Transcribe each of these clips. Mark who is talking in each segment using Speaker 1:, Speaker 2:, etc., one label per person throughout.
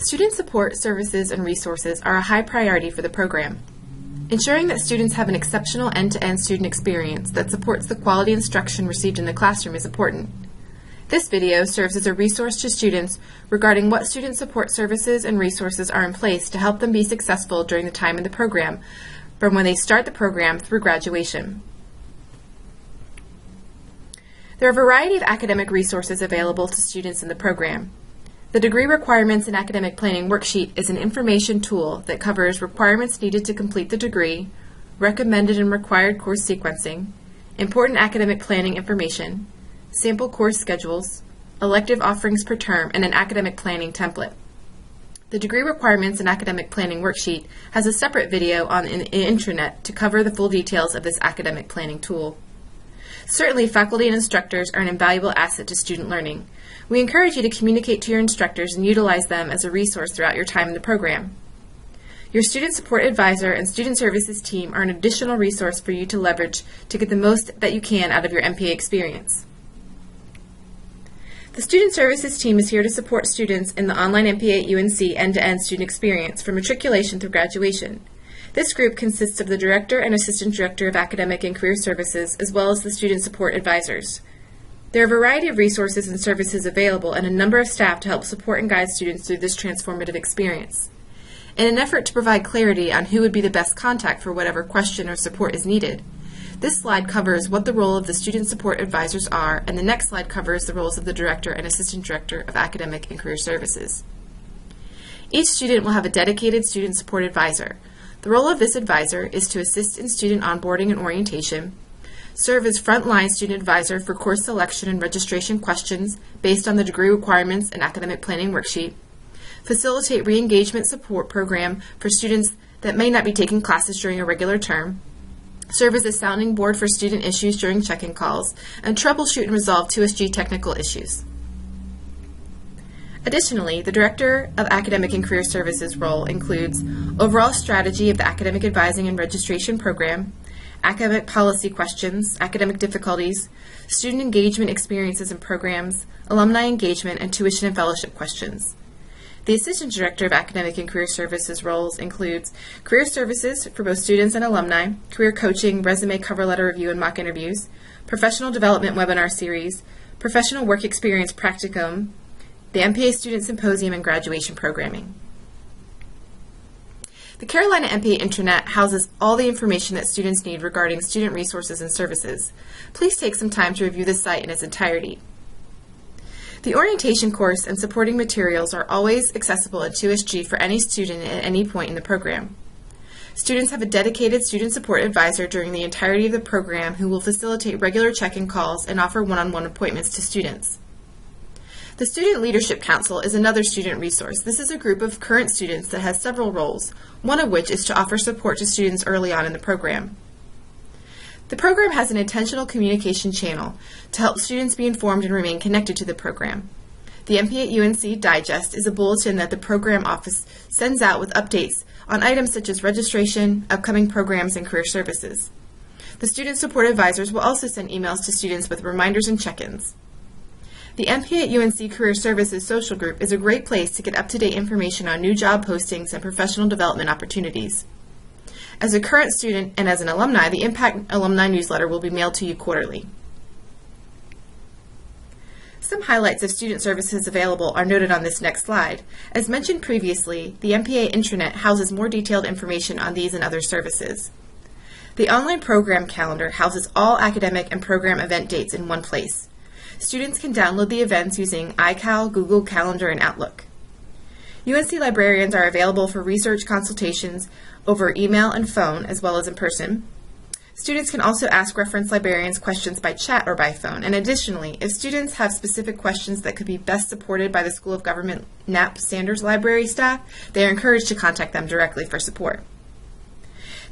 Speaker 1: Student support services and resources are a high priority for the program. Ensuring that students have an exceptional end-to-end student experience that supports the quality instruction received in the classroom is important. This video serves as a resource to students regarding what student support services and resources are in place to help them be successful during the time in the program, from when they start the program through graduation. There are a variety of academic resources available to students in the program. The Degree Requirements and Academic Planning Worksheet is an information tool that covers requirements needed to complete the degree, recommended and required course sequencing, important academic planning information, sample course schedules, elective offerings per term, and an academic planning template. The Degree Requirements and Academic Planning Worksheet has a separate video on the intranet to cover the full details of this academic planning tool. Certainly, faculty and instructors are an invaluable asset to student learning. We encourage you to communicate to your instructors and utilize them as a resource throughout your time in the program. Your Student Support Advisor and Student Services team are an additional resource for you to leverage to get the most that you can out of your MPA experience. The Student Services team is here to support students in the online MPA at UNC end-to-end student experience from matriculation through graduation. This group consists of the Director and Assistant Director of Academic and Career Services, as well as the Student Support Advisors. There are a variety of resources and services available and a number of staff to help support and guide students through this transformative experience. In an effort to provide clarity on who would be the best contact for whatever question or support is needed, this slide covers what the role of the Student Support Advisors are, and the next slide covers the roles of the Director and Assistant Director of Academic and Career Services. Each student will have a dedicated Student Support Advisor. The role of this advisor is to assist in student onboarding and orientation, serve as frontline student advisor for course selection and registration questions based on the Degree Requirements and Academic Planning Worksheet, facilitate re-engagement support program for students that may not be taking classes during a regular term, serve as a sounding board for student issues during check-in calls, and troubleshoot and resolve 2SG technical issues. Additionally, the Director of Academic and Career Services role includes overall strategy of the academic advising and registration program, academic policy questions, academic difficulties, student engagement experiences and programs, alumni engagement, and tuition and fellowship questions. The Assistant Director of Academic and Career Services roles includes career services for both students and alumni, career coaching, resume cover letter review and mock interviews, professional development webinar series, professional work experience practicum, the MPA Student Symposium, and graduation programming. The Carolina MPA Intranet houses all the information that students need regarding student resources and services. Please take some time to review the site in its entirety. The orientation course and supporting materials are always accessible at 2SG for any student at any point in the program. Students have a dedicated student support advisor during the entirety of the program who will facilitate regular check-in calls and offer one-on-one appointments to students. The Student Leadership Council is another student resource. This is a group of current students that has several roles, one of which is to offer support to students early on in the program. The program has an intentional communication channel to help students be informed and remain connected to the program. The MPA at UNC Digest is a bulletin that the program office sends out with updates on items such as registration, upcoming programs, and career services. The Student Support Advisors will also send emails to students with reminders and check-ins. The MPA at UNC Career Services Social Group is a great place to get up-to-date information on new job postings and professional development opportunities. As a current student and as an alumni, the Impact Alumni Newsletter will be mailed to you quarterly. Some highlights of student services available are noted on this next slide. As mentioned previously, the MPA Intranet houses more detailed information on these and other services. The online program calendar houses all academic and program event dates in one place. Students can download the events using iCal, Google Calendar, and Outlook. UNC librarians are available for research consultations over email and phone, as well as in person. Students can also ask reference librarians questions by chat or by phone. And additionally, if students have specific questions that could be best supported by the School of Government Knapp Sanders Library staff, they are encouraged to contact them directly for support.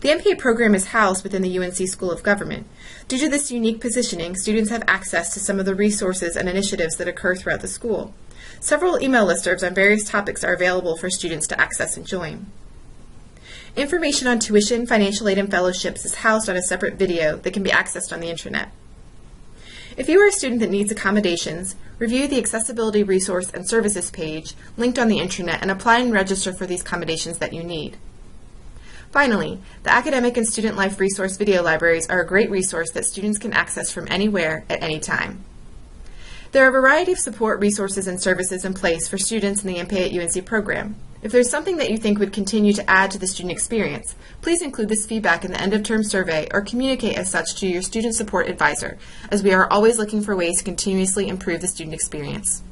Speaker 1: The MPA program is housed within the UNC School of Government. Due to this unique positioning, students have access to some of the resources and initiatives that occur throughout the school. Several email listservs on various topics are available for students to access and join. Information on tuition, financial aid, and fellowships is housed on a separate video that can be accessed on the intranet. If you are a student that needs accommodations, review the Accessibility Resource and Services page linked on the intranet and apply and register for these accommodations that you need. Finally, the Academic and Student Life Resource video libraries are a great resource that students can access from anywhere at any time. There are a variety of support resources and services in place for students in the MPay at UNC program. If there's something that you think would continue to add to the student experience, please include this feedback in the end-of-term survey or communicate as such to your student support advisor, as we are always looking for ways to continuously improve the student experience.